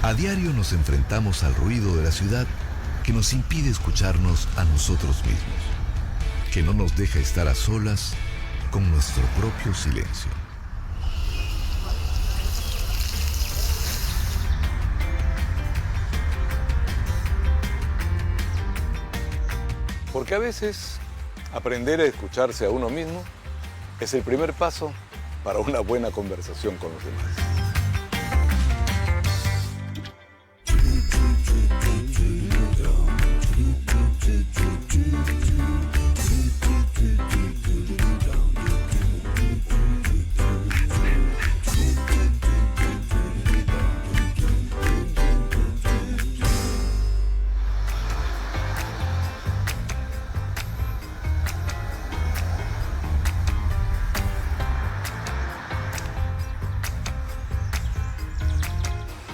A diario nos enfrentamos al ruido de la ciudad que nos impide escucharnos a nosotros mismos, que no nos deja estar a solas con nuestro propio silencio. Porque a veces aprender a escucharse a uno mismo es el primer paso para una buena conversación con los demás.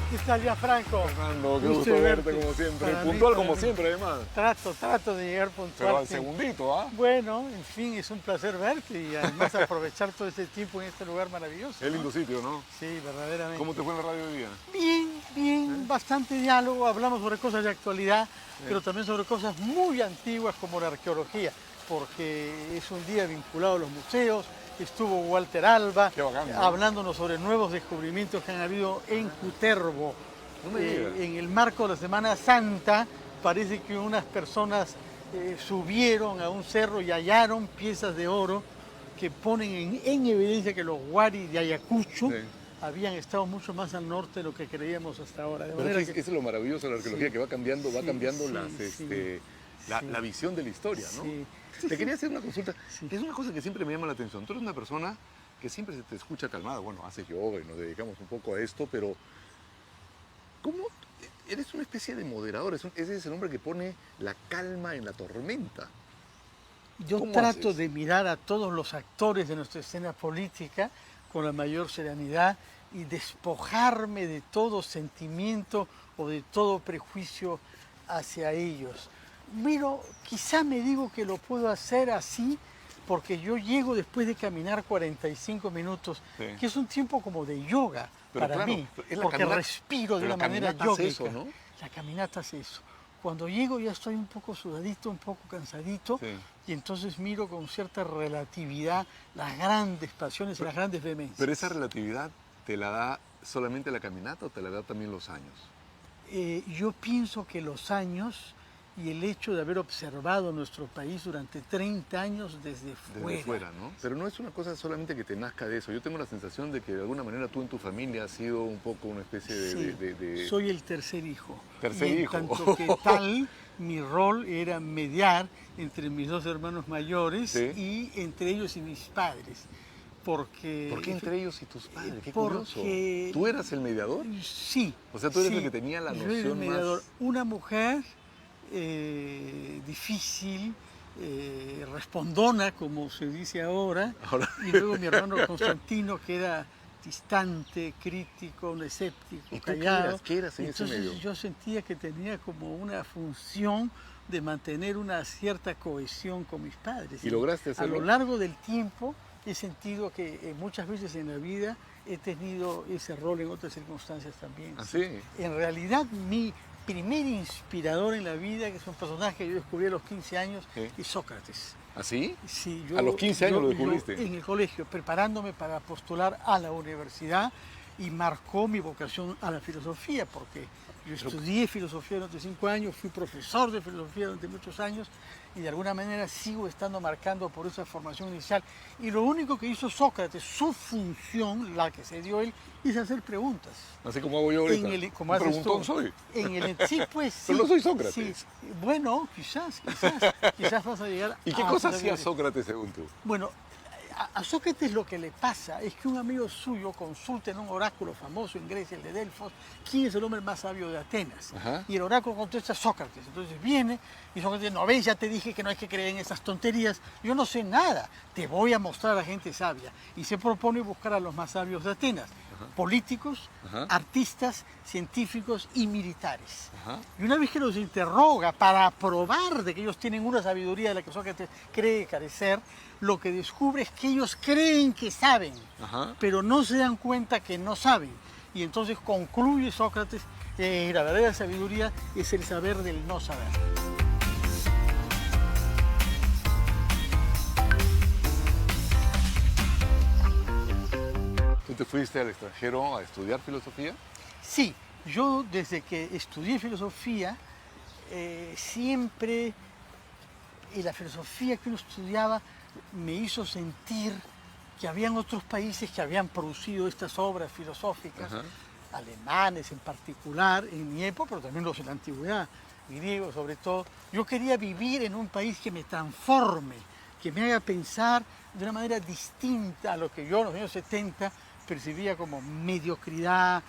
¿Qué tal, Gianfranco? Fernando, qué gusto verte como siempre. Puntual como siempre, además. Trato de llegar puntual. Pero al segundito, ¿ah? Bueno, en fin, es un placer verte y además aprovechar todo este tiempo en este lugar maravilloso. Qué lindo sitio, ¿no? Sí, verdaderamente. ¿Cómo te fue en la radio hoy día? Bien, bastante diálogo. Hablamos sobre cosas de actualidad, pero también sobre cosas muy antiguas como la arqueología, porque es un día vinculado a los museos. Estuvo Walter Alba hablándonos sobre nuevos descubrimientos que han habido en Cutervo. En el marco de la Semana Santa, parece que unas personas subieron a un cerro y hallaron piezas de oro que ponen en evidencia que los Wari de Ayacucho habían estado mucho más al norte de lo que creíamos hasta ahora. Pero eso es lo maravilloso de la arqueología, que va cambiando la visión de la historia, ¿no? Te quería hacer una consulta. Es una cosa que siempre me llama la atención. Tú eres una persona que siempre se te escucha calmada. Bueno, haces yoga y nos dedicamos un poco a esto, pero ¿cómo? Eres una especie de moderador. Ese es el hombre que pone la calma en la tormenta. Yo trato de mirar a todos los actores de nuestra escena política con la mayor serenidad y despojarme de todo sentimiento o de todo prejuicio hacia ellos. Miro, quizá me digo que lo puedo hacer así porque yo llego después de caminar 45 minutos, que es un tiempo como de yoga para mí, porque respiro de una manera yógica. Eso, ¿no? La caminata hace eso. Cuando llego ya estoy un poco sudadito, un poco cansadito, y entonces miro con cierta relatividad las grandes pasiones y las grandes vehemencias. ¿Pero esa relatividad te la da solamente la caminata o te la da también los años? Yo pienso que los años y el hecho de haber observado nuestro país durante 30 años desde fuera, ¿no? Pero no es una cosa solamente que te nazca de eso. Yo tengo la sensación de que de alguna manera tú en tu familia has sido un poco una especie de... Soy el tercer hijo. Tercer hijo. Tanto que tal, mi rol era mediar entre mis dos hermanos mayores y entre ellos y mis padres. ¿Por qué entre ellos y tus padres? Qué curioso. ¿Tú eras el mediador? Sí. O sea, tú eres el que tenía la noción el mediador. más... Una mujer difícil, respondona, como se dice ahora, y luego mi hermano Constantino, que era distante, crítico, un escéptico, callado. ¿Qué eras en ese medio? Yo sentía que tenía como una función de mantener una cierta cohesión con mis padres. ¿Y lograste hacerlo? A lo largo del tiempo he sentido que muchas veces en la vida he tenido ese rol en otras circunstancias también. ¿Ah, sí? En realidad, mi primer inspirador en la vida, que es un personaje que yo descubrí a los 15 años, es Sócrates. ¿Ah, sí? Sí, ¿A los 15 años lo descubriste? En el colegio, preparándome para postular a la universidad, y marcó mi vocación a la filosofía, porque yo estudié filosofía durante 5 años, fui profesor de filosofía durante muchos años, y de alguna manera sigo estando marcando por esa formación inicial. Y lo único que hizo Sócrates, su función, la que se dio él, es hacer preguntas. Así como hago yo ahorita. Como preguntón soy. Sí, pues sí. Pero no soy Sócrates. Sí. Bueno, quizás vas a llegar a... ¿Y qué cosa hacía Sócrates según tú? Bueno, a Sócrates lo que le pasa es que un amigo suyo consulta en un oráculo famoso en Grecia, el de Delfos, quién es el hombre más sabio de Atenas. Y el oráculo contesta Sócrates. Entonces viene y Sócrates, no ves, ya te dije que no hay que creer en esas tonterías. Yo no sé nada, te voy a mostrar a gente sabia. Y se propone buscar a los más sabios de Atenas. Políticos, artistas, científicos y militares. Y una vez que los interroga para probar de que ellos tienen una sabiduría de la que Sócrates cree carecer, lo que descubre es que ellos creen que saben, pero no se dan cuenta que no saben. Y entonces concluye Sócrates, la verdadera sabiduría es el saber del no saber. ¿Tú te fuiste al extranjero a estudiar filosofía? Sí, yo desde que estudié filosofía, siempre la filosofía que uno estudiaba me hizo sentir que habían otros países que habían producido estas obras filosóficas, alemanes en particular, en mi época, pero también los de la antigüedad, griegos sobre todo. Yo quería vivir en un país que me transforme, que me haga pensar de una manera distinta a lo que yo en los años 70 percibía como mediocridad,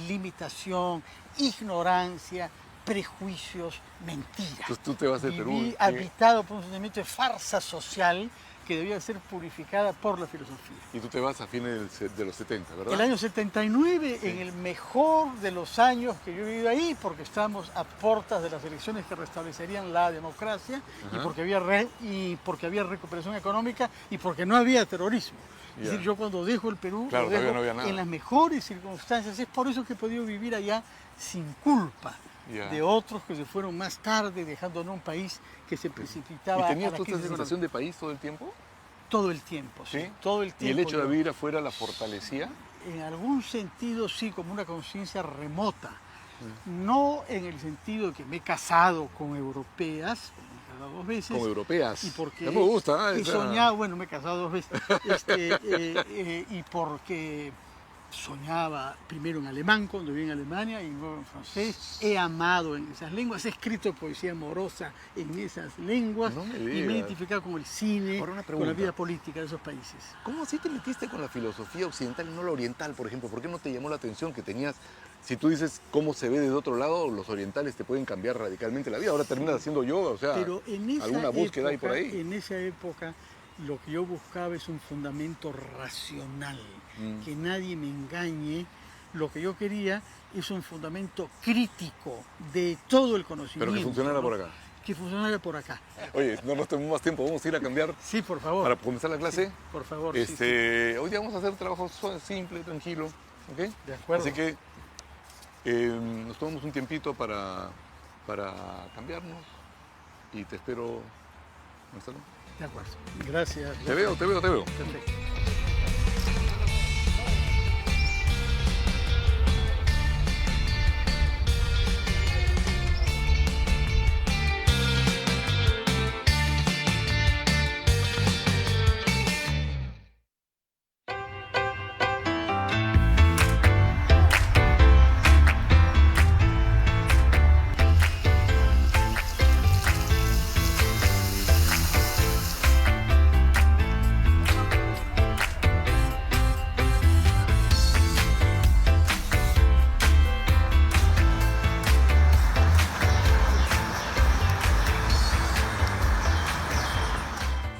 limitación, ignorancia, prejuicios, mentiras. Entonces tú te vas de Perú. Viví habitado por un sentimiento de farsa social que debía ser purificada por la filosofía. Y tú te vas a fines de los 70, ¿verdad? El año 79, Sí. en el mejor de los años que yo he vivido ahí, porque estábamos a puertas de las elecciones que restablecerían la democracia, y porque había recuperación económica y porque no había terrorismo. Es decir, yo cuando dejo el Perú, Claro, lo dejo todavía no había nada. en las mejores circunstancias. Es por eso que he podido vivir allá sin culpa de otros que se fueron más tarde, dejando en un país que se precipitaba. ¿Y tenías a la tú esta crisis sensación de país todo el tiempo? todo el tiempo, sí. ¿Sí? Todo el tiempo. ¿Y el hecho de yo- vivir afuera la fortalecía? En algún sentido sí, como una conciencia remota. No en el sentido de que me he casado con europeas, me he casado 2 veces. Como europeas. Y porque Ya me gusta, he esa- soñado, bueno, me he casado 2 veces, y porque soñaba primero en alemán cuando viví en Alemania y luego en francés. He amado en esas lenguas, he escrito poesía amorosa en esas lenguas No me y me he digas. identificado con el cine, Ahora una con la pregunta. vida política de esos países. ¿Cómo así te metiste con la filosofía occidental y no la oriental, por ejemplo? ¿Por qué no te llamó la atención que tenías, si tú dices cómo se ve desde otro lado, los orientales te pueden cambiar radicalmente la vida? Ahora terminas haciendo yoga, o sea, Pero en esa alguna búsqueda hay por época, ahí. En esa época lo que yo buscaba es un fundamento racional, que nadie me engañe. Lo que yo quería es un fundamento crítico de todo el conocimiento. Pero que funcionara ¿no? por acá. Que funcionara por acá. Oye, no nos tomemos más tiempo, vamos a ir a cambiar Sí, por favor. para comenzar la clase. Sí, por favor. sí, Hoy día vamos a hacer trabajo simple, tranquilo, ¿ok? De acuerdo. Así que nos tomamos un tiempito para cambiarnos y te espero en el salón. sí. De acuerdo. Gracias. Te veo. Perfecto.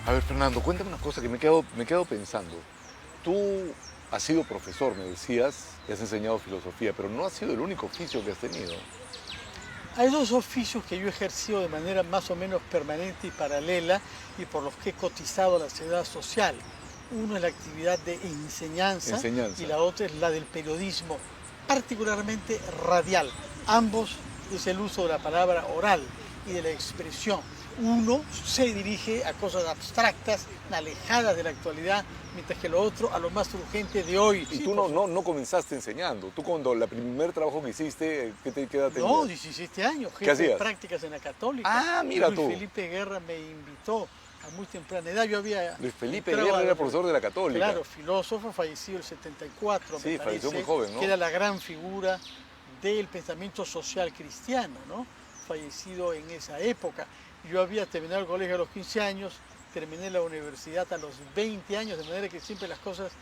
A ver, Fernando, cuéntame una cosa que me quedo pensando. Tú has sido profesor, me decías, y has enseñado filosofía, pero no has sido el único oficio que has tenido. Hay 2 oficios que yo he ejercido de manera más o menos permanente y paralela y por los que he cotizado a la seguridad social. Uno es la actividad de enseñanza, Enseñanza. y la otra es la del periodismo, particularmente radial. Ambos es el uso de la palabra oral y de la expresión. Uno se dirige a cosas abstractas, alejadas de la actualidad, mientras que lo otro a lo más urgente de hoy. Y Sí, tú por no comenzaste enseñando. Tú cuando el primer trabajo que hiciste, ¿qué edad tenías? No, 17 años, ¿Qué jefe de hacías? prácticas en la Católica. Ah, mira Luis tú. Felipe Guerra me invitó a muy temprana edad. Yo había Luis Felipe entrado Guerra a- era profesor de la Católica. Claro, filósofo, fallecido el 74, Sí, me falleció parece, muy joven, ¿no? que era la gran figura del pensamiento social cristiano, ¿no? Fallecido en esa época. Yo había terminado el colegio a los 15 años, terminé la universidad a los 20 años, de manera que siempre las cosas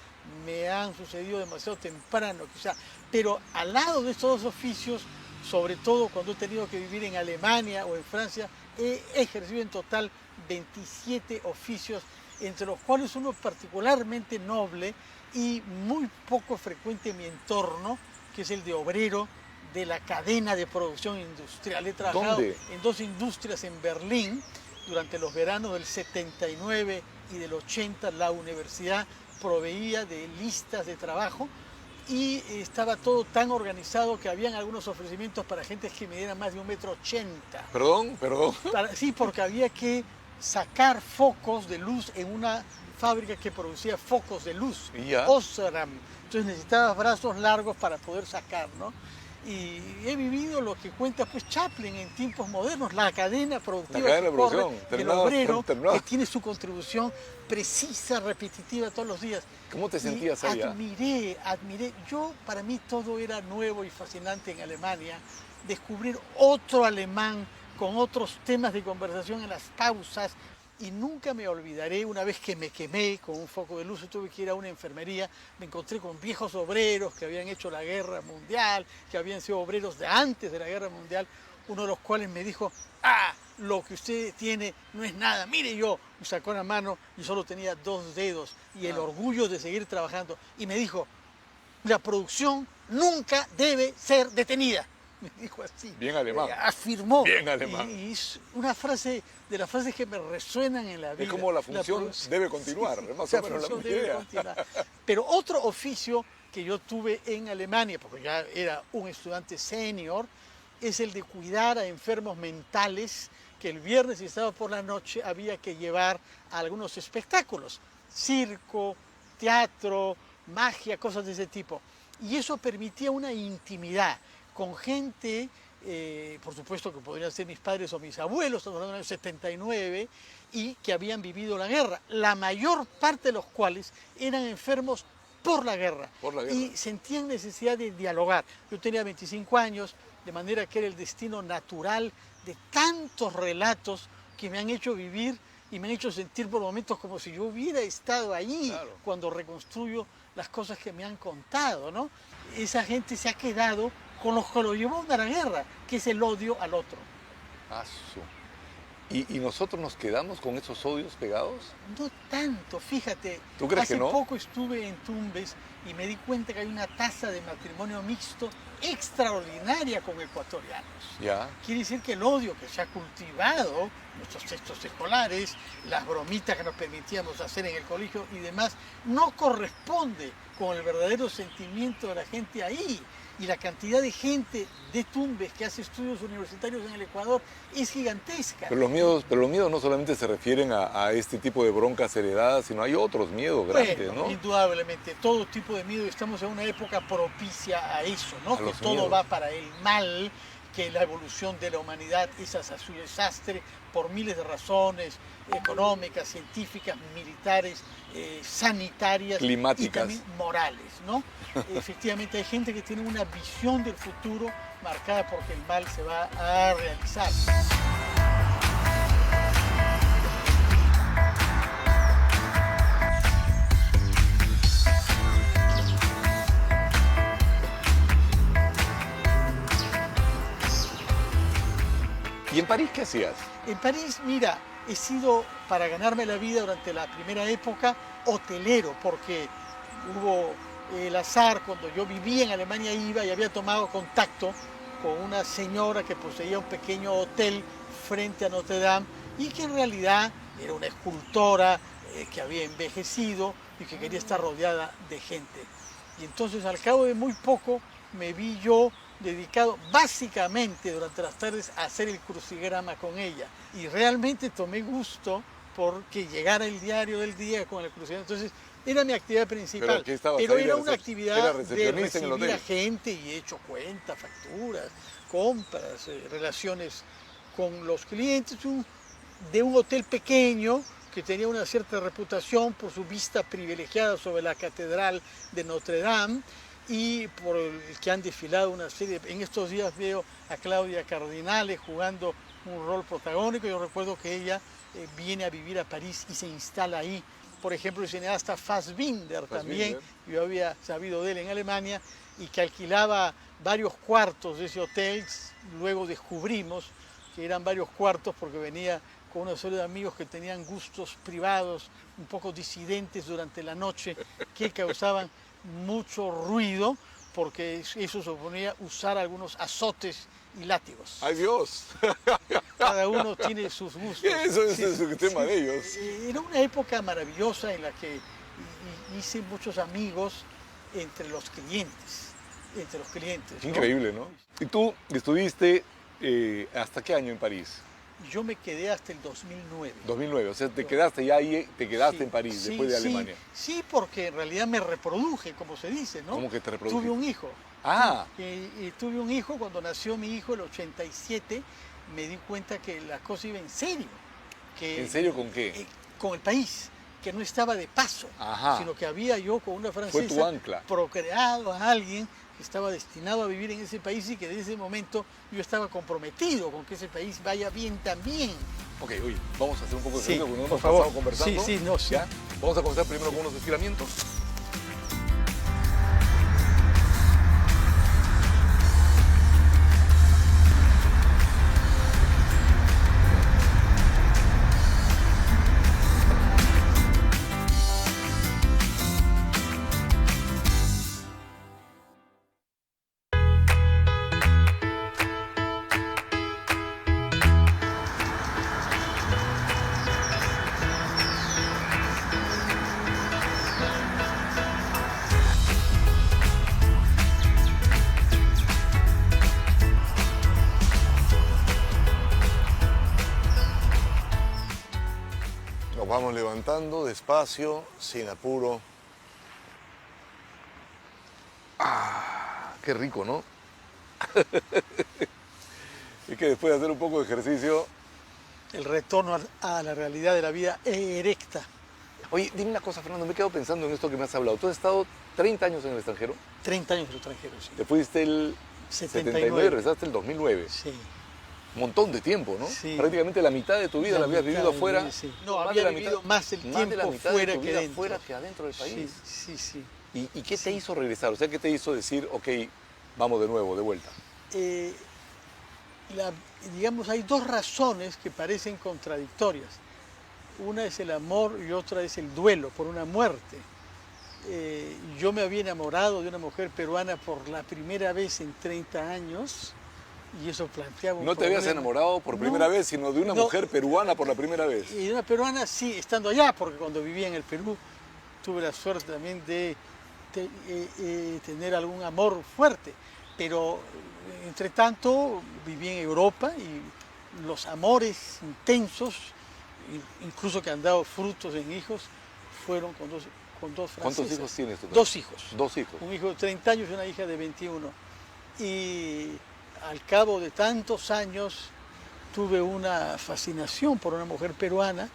me han sucedido demasiado temprano, quizá. Pero al lado de estos 2 oficios, sobre todo cuando he tenido que vivir en Alemania o en Francia, he ejercido en total 27 oficios, entre los cuales uno particularmente noble y muy poco frecuente en mi entorno, que es el de obrero de la cadena de producción industrial. He trabajado ¿Dónde? en 2 industrias en Berlín. Durante los veranos del 79 y del 80 la universidad proveía de listas de trabajo y estaba todo tan organizado que habían algunos ofrecimientos para gente que midieran más de 1,80 m. Perdón. Sí, porque había que sacar focos de luz en una fábrica que producía focos de luz, Osram. Entonces necesitabas brazos largos para poder sacar, ¿no? Y he vivido lo que cuenta pues Chaplin en tiempos modernos, la cadena productiva del obrero, que tiene su contribución precisa, repetitiva todos los días. ¿Cómo te sentías allá? Admiré. Para mí todo era nuevo y fascinante en Alemania. Descubrir otro alemán con otros temas de conversación en las pausas. Y nunca me olvidaré, una vez que me quemé con un foco de luz y tuve que ir a una enfermería, me encontré con viejos obreros que habían hecho la guerra mundial, que habían sido obreros de antes de la guerra mundial, uno de los cuales me dijo, lo que usted tiene no es nada, mire yo, me sacó la mano y solo tenía 2 dedos y el orgullo de seguir trabajando. Y me dijo, la producción nunca debe ser detenida. Me dijo así. Bien alemán. Afirmó. Bien alemán. Y es una frase de las frases que me resuenan en la vida. Es como la función debe continuar, más o menos la misma idea. Pero otro oficio que yo tuve en Alemania, porque ya era un estudiante senior, es el de cuidar a enfermos mentales que el viernes y sábado por la noche había que llevar a algunos espectáculos. Circo, teatro, magia, cosas de ese tipo. Y eso permitía una intimidad con gente, por supuesto que podrían ser mis padres o mis abuelos, estamos hablando del año 79, y que habían vivido la guerra, la mayor parte de los cuales eran enfermos por la guerra. Y sentían necesidad de dialogar. Yo tenía 25 años, de manera que era el destino natural de tantos relatos que me han hecho vivir y me han hecho sentir por momentos como si yo hubiera estado ahí cuando reconstruyo las cosas que me han contado, ¿no? Esa gente se ha quedado con lo que lo llevó a la guerra, que es el odio al otro. ¿Y nosotros nos quedamos con esos odios pegados? No tanto, fíjate. ¿Tú crees que no? Hace poco estuve en Tumbes y me di cuenta que hay una tasa de matrimonio mixto extraordinaria con ecuatorianos. Quiere decir que el odio que se ha cultivado, nuestros textos escolares, las bromitas que nos permitíamos hacer en el colegio y demás, no corresponde con el verdadero sentimiento de la gente ahí. Y la cantidad de gente de Tumbes que hace estudios universitarios en el Ecuador es gigantesca. Pero los miedos no solamente se refieren a este tipo de broncas heredadas, sino hay otros miedos grandes, ¿no? Indudablemente, todo tipo de miedo. Estamos en una época propicia a eso, ¿no? Que todo va para el mal, que la evolución de la humanidad es hacia su desastre por miles de razones económicas, científicas, militares, sanitarias, climáticas y también morales, ¿no? Efectivamente hay gente que tiene una visión del futuro marcada porque el mal se va a realizar. ¿Y en París qué hacías? En París, mira, he sido, para ganarme la vida durante la primera época, hotelero, porque hubo el azar, cuando yo vivía en Alemania iba y había tomado contacto con una señora que poseía un pequeño hotel frente a Notre Dame y que en realidad era una escultora que había envejecido y que quería estar rodeada de gente. Y entonces al cabo de muy poco me vi yo dedicado básicamente durante las tardes a hacer el crucigrama con ella. Y realmente tomé gusto porque llegara el diario del día con el crucigrama. Entonces era mi actividad principal. Pero era una actividad de recibir a gente y he hecho cuentas, facturas, compras, relaciones con los clientes de un hotel pequeño que tenía una cierta reputación por su vista privilegiada sobre la catedral de Notre Dame y por el que han desfilado una serie. En estos días veo a Claudia Cardinale jugando un rol protagónico. Yo recuerdo que ella viene a vivir a París y se instala ahí. Por ejemplo, el cineasta Fassbinder también, yo había sabido de él en Alemania, y que alquilaba varios cuartos de ese hotel. Luego descubrimos que eran varios cuartos porque venía con una serie de amigos que tenían gustos privados un poco disidentes durante la noche que causaban mucho ruido porque eso suponía usar algunos azotes y látigos. ¡Ay, Dios! Cada uno tiene sus gustos. Eso es el tema de ellos. Era una época maravillosa en la que hice muchos amigos entre los clientes. Entre los clientes, ¿no? Increíble, ¿no? ¿Y tú estuviste hasta qué año en París? Yo me quedé hasta el 2009. 2009, o sea, te quedaste ya ahí, te quedaste Sí, en París sí, después de sí, Alemania. sí, porque en realidad me reproduje, como se dice, ¿no? ¿Cómo que te reprodujiste? Tuve un hijo. Ah, Y tuve un hijo, cuando nació mi hijo, el 87, me di cuenta que la cosa iba en serio. Que, ¿en serio con qué? con el país, que no estaba de paso, Ajá. sino que había yo con una Fue tu francesa ancla. procreado a alguien que estaba destinado a vivir en ese país y que desde ese momento yo estaba comprometido con que ese país vaya bien también. Ok, oye, vamos a hacer un poco de Sí, ejercicio porque no por hemos favor. pasado conversando. Sí, sí, no, sí. ¿Ya? Vamos a comenzar primero con unos estiramientos. Nos vamos levantando despacio, sin apuro. ¡Ah! ¡Qué rico!, ¿no? Es que después de hacer un poco de ejercicio... El retorno a la realidad de la vida erecta. Oye, dime una cosa, Fernando, me he quedado pensando en esto que me has hablado. Tú has estado 30 años en el extranjero. 30 años en el extranjero, sí. Te fuiste el 79 y regresaste el 2009. Sí. Un montón de tiempo, ¿no? Sí. Prácticamente la mitad de tu vida la habías mitad vivido de afuera. mi vida, sí. No, Más había de la vivido mitad, más el más de tiempo la mitad fuera de tu que vida dentro. fuera que adentro del país. Sí, sí, sí. ¿Y qué te hizo regresar? O sea, ¿qué te hizo decir, ok, vamos de nuevo, de vuelta? Digamos, hay dos razones que parecen contradictorias. Una es el amor y otra es el duelo por una muerte. Yo me había enamorado de una mujer peruana por la primera vez en 30 años y eso planteaba un No te habías problema. enamorado por primera vez, sino de una No. mujer peruana por la primera vez. Y de una peruana sí, estando allá, porque cuando vivía en el Perú tuve la suerte también de tener algún amor fuerte. Pero entre tanto viví en Europa y los amores intensos, incluso que han dado frutos en hijos, fueron con dos francesas. ¿Cuántos hijos tienes tú? Dos hijos. Dos hijos. Un hijo de 30 años y una hija de 21. Y al cabo de tantos años tuve una fascinación por una mujer peruana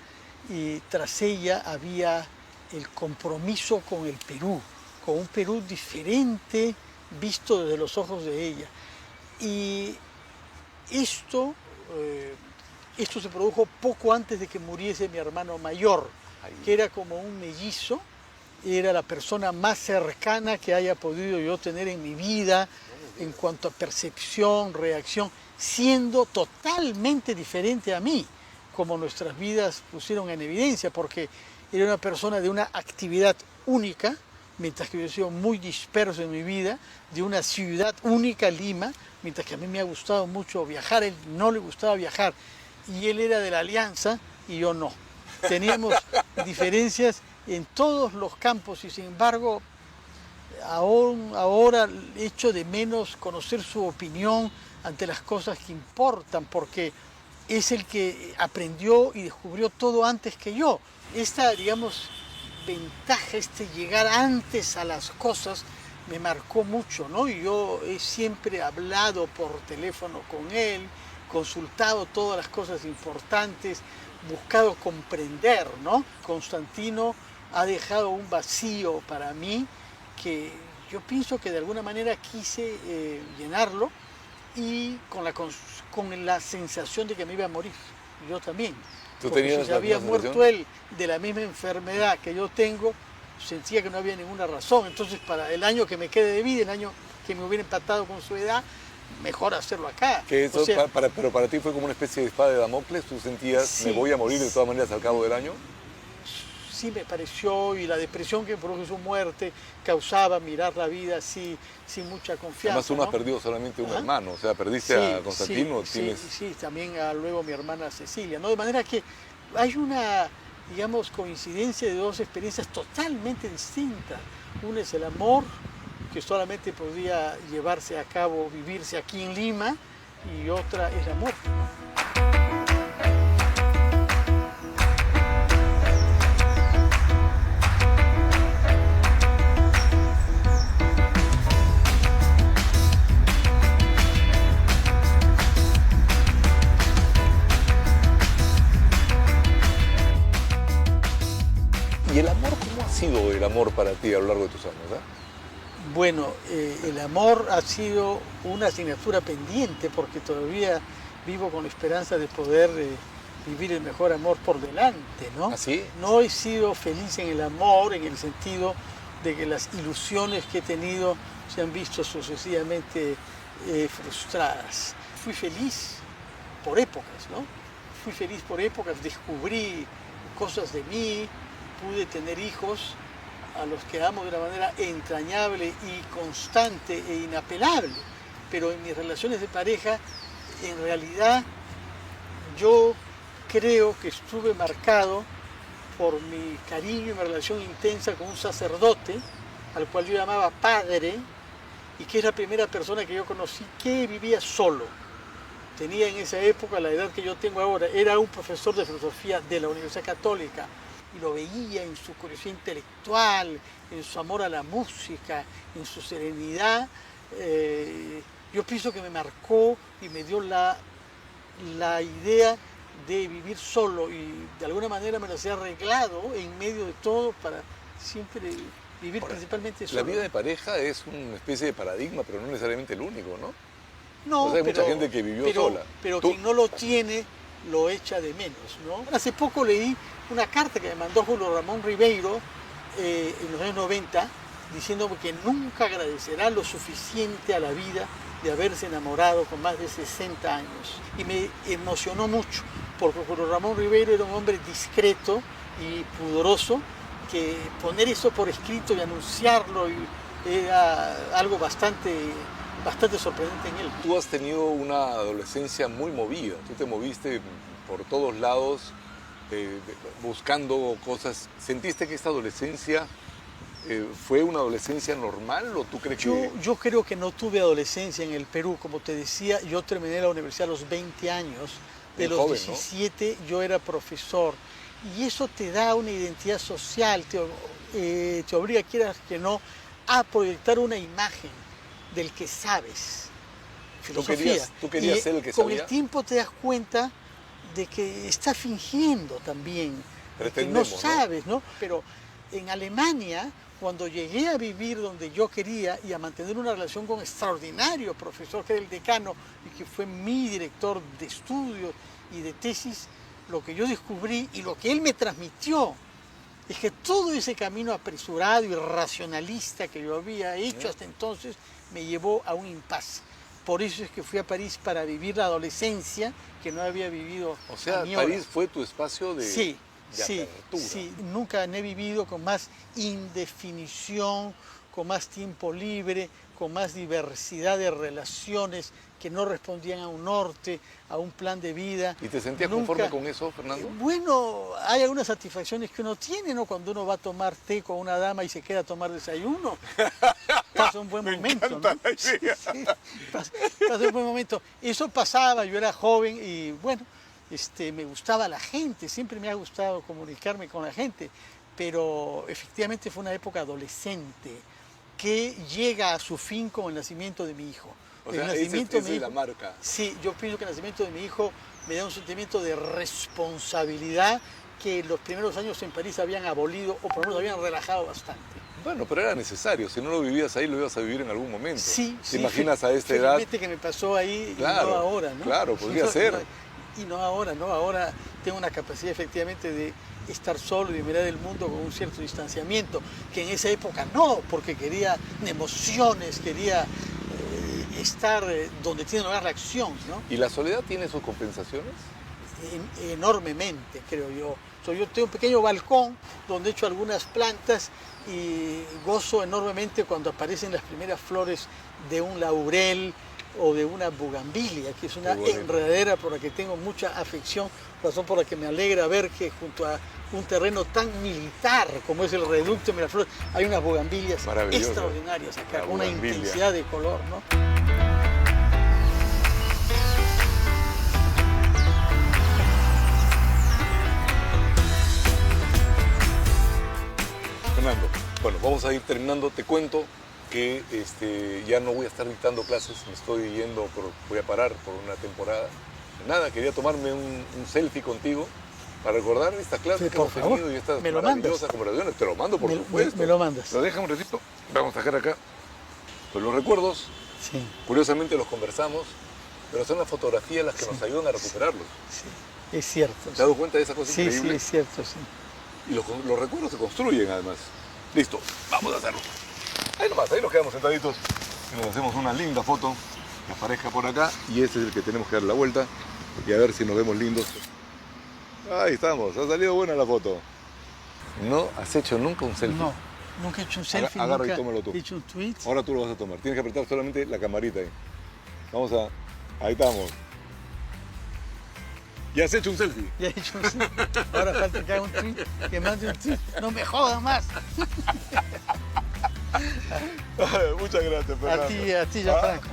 y tras ella había el compromiso con el Perú, con un Perú diferente visto desde los ojos de ella. Y esto se produjo poco antes de que muriese mi hermano mayor, que era como un mellizo, era la persona más cercana que haya podido yo tener en mi vida en cuanto a percepción, reacción, siendo totalmente diferente a mí, como nuestras vidas pusieron en evidencia, porque era una persona de una actividad única, mientras que yo he sido muy disperso en mi vida, de una ciudad única, Lima, mientras que a mí me ha gustado mucho viajar, él no le gustaba viajar, y él era de la Alianza y yo no. Teníamos diferencias en todos los campos y sin embargo, ahora echo de menos conocer su opinión ante las cosas que importan, porque es el que aprendió y descubrió todo antes que yo. Esta, digamos, ventaja, llegar antes a las cosas, me marcó mucho, ¿no? Y yo he siempre hablado por teléfono con él, consultado todas las cosas importantes, buscado comprender, ¿no? Constantino ha dejado un vacío para mí que yo pienso que de alguna manera quise llenarlo y con la sensación de que me iba a morir, yo también. ¿Tú Porque tenías si se la había misma muerto sensación? él de la misma enfermedad que yo tengo, sentía que no había ninguna razón. Entonces, para el año que me quede de vida, el año que me hubiera empatado con su edad, mejor hacerlo acá. Que eso, O sea, pero para ti fue como una especie de espada de Damocles. ¿Tú sentías, Sí. me voy a morir de todas maneras al cabo del año? sí me pareció, y la depresión que produjo su muerte causaba mirar la vida así, sin mucha confianza. Además, tú no has ¿no? perdido solamente un Ajá. hermano, o sea, perdiste a Constantino. Sí, también luego mi hermana Cecilia, ¿no? De manera que hay una digamos, coincidencia de dos experiencias totalmente distintas. Una es el amor, que solamente podía llevarse a cabo, vivirse aquí en Lima, y otra es la muerte. ¿Y el amor, cómo ha sido el amor para ti a lo largo de tus años? Bueno, el amor ha sido una asignatura pendiente porque todavía vivo con la esperanza de poder vivir el mejor amor por delante, ¿no? ¿Ah, sí? No he sido feliz en el amor en el sentido de que las ilusiones que he tenido se han visto sucesivamente frustradas. Fui feliz por épocas, ¿no? Fui feliz por épocas, descubrí cosas de mí, pude tener hijos a los que amo de una manera entrañable y constante e inapelable, pero en mis relaciones de pareja, en realidad, yo creo que estuve marcado por mi cariño y mi relación intensa con un sacerdote, al cual yo llamaba padre, y que es la primera persona que yo conocí que vivía solo. Tenía en esa época la edad que yo tengo ahora, era un profesor de filosofía de la Universidad Católica, y lo veía en su curiosidad intelectual, en su amor a la música, en su serenidad. Yo pienso que me marcó y me dio la idea de vivir solo, y de alguna manera me las he arreglado en medio de todo para siempre vivir principalmente solo. La vida de pareja es una especie de paradigma, pero no necesariamente el único, ¿no? No, o sea, hay mucha gente que vivió sola. Pero ¿Tú? quien no lo tiene, lo echa de menos, ¿no? Hace poco leí una carta que me mandó Julio Ramón Ribeiro en los años 90, diciendo que nunca agradecerá lo suficiente a la vida de haberse enamorado con más de 60 años. Y me emocionó mucho, porque Julio Ramón Ribeiro era un hombre discreto y pudoroso, que poner eso por escrito y anunciarlo era algo bastante sorprendente en él. Tú has tenido una adolescencia muy movida, tú te moviste por todos lados buscando cosas. ¿Sentiste que esta adolescencia fue una adolescencia normal o tú crees que...? Yo creo que no tuve adolescencia en el Perú. Como te decía, yo terminé la universidad a los 20 años. De los joven, 17 ¿no? Yo era profesor. Y eso te da una identidad social, te obliga, quieras que no, a proyectar una imagen del que sabes. Filosofía. ¿Tú querías ser el que con sabía? el tiempo te das cuenta de que está fingiendo también, que no sabes, ¿no? Pero en Alemania, cuando llegué a vivir donde yo quería y a mantener una relación con un extraordinario profesor que era el decano y que fue mi director de estudios y de tesis, lo que yo descubrí y lo que él me transmitió es que todo ese camino apresurado y racionalista que yo había hecho hasta entonces me llevó a un impasse. Por eso es que fui a París para vivir la adolescencia que no había vivido. O sea, París fue tu espacio de apertura. Sí, nunca he vivido con más indefinición, con más tiempo libre, con más diversidad de relaciones que no respondían a un norte, a un plan de vida. ¿Y te sentías conforme con eso, Fernando? Bueno, hay algunas satisfacciones que uno tiene, ¿no? Cuando uno va a tomar té con una dama y se queda a tomar desayuno. Pasa un buen momento, ¿no? Sí, pasa un buen momento. Eso pasaba, yo era joven y bueno, me gustaba la gente, siempre me ha gustado comunicarme con la gente, pero efectivamente fue una época adolescente que llega a su fin con el nacimiento de mi hijo. O sea, esa es la marca. Sí, yo pienso que el nacimiento de mi hijo me da un sentimiento de responsabilidad que en los primeros años en París habían abolido o por lo menos habían relajado bastante. Bueno, pero era necesario. Si no lo vivías ahí, lo ibas a vivir en algún momento. Sí, ¿Te imaginas a esta edad? Felizmente que me pasó ahí claro, y no ahora, ¿no? Claro, podría ser. Y no ahora, ¿no? Ahora tengo una capacidad efectivamente de estar solo y de mirar el mundo con un cierto distanciamiento, que en esa época no, porque quería emociones, quería estar donde tiene lugar la acción, ¿no? ¿Y la soledad tiene sus compensaciones? Enormemente, creo yo. Yo tengo un pequeño balcón donde he hecho algunas plantas y gozo enormemente cuando aparecen las primeras flores de un laurel o de una bugambilia, que es una enredadera por la que tengo mucha afección, razón por la que me alegra ver que junto a un terreno tan militar como es el reducto de Miraflores, hay unas bugambilias extraordinarias acá, una intensidad de color, ¿no? Fernando, bueno, vamos a ir terminando. Te cuento que ya no voy a estar dictando clases, me estoy yendo, voy a parar por una temporada. Nada, quería tomarme un selfie contigo para recordar estas clases que hemos tenido y estas maravillosas conversaciones. Te lo mando, por supuesto. Me lo mandas. Lo deja un ratito. Vamos a dejar acá. Pues los recuerdos, curiosamente los conversamos, pero son las fotografías las que nos ayudan a recuperarlos. Sí, es cierto. ¿Te has dado cuenta de esa cosa increíble? Sí, es cierto, sí. Y los recuerdos se construyen, además. Listo, vamos a hacerlo. Ahí nomás, ahí nos quedamos sentaditos y nos hacemos una linda foto que aparezca por acá. Y este es el que tenemos que dar la vuelta y a ver si nos vemos lindos. Ahí estamos, ha salido buena la foto. ¿No has hecho nunca un selfie? No, nunca he hecho un selfie, agarra nunca y tómalo tú. he hecho un tweet. Ahora tú lo vas a tomar. Tienes que apretar solamente la camarita ahí. Ahí estamos. ¿Ya has hecho un selfie? Ya he hecho un selfie. Ahora falta que haga un tweet, que mande un tweet. No me jodan más. Muchas gracias, Fernando. A ti, Gianfranco.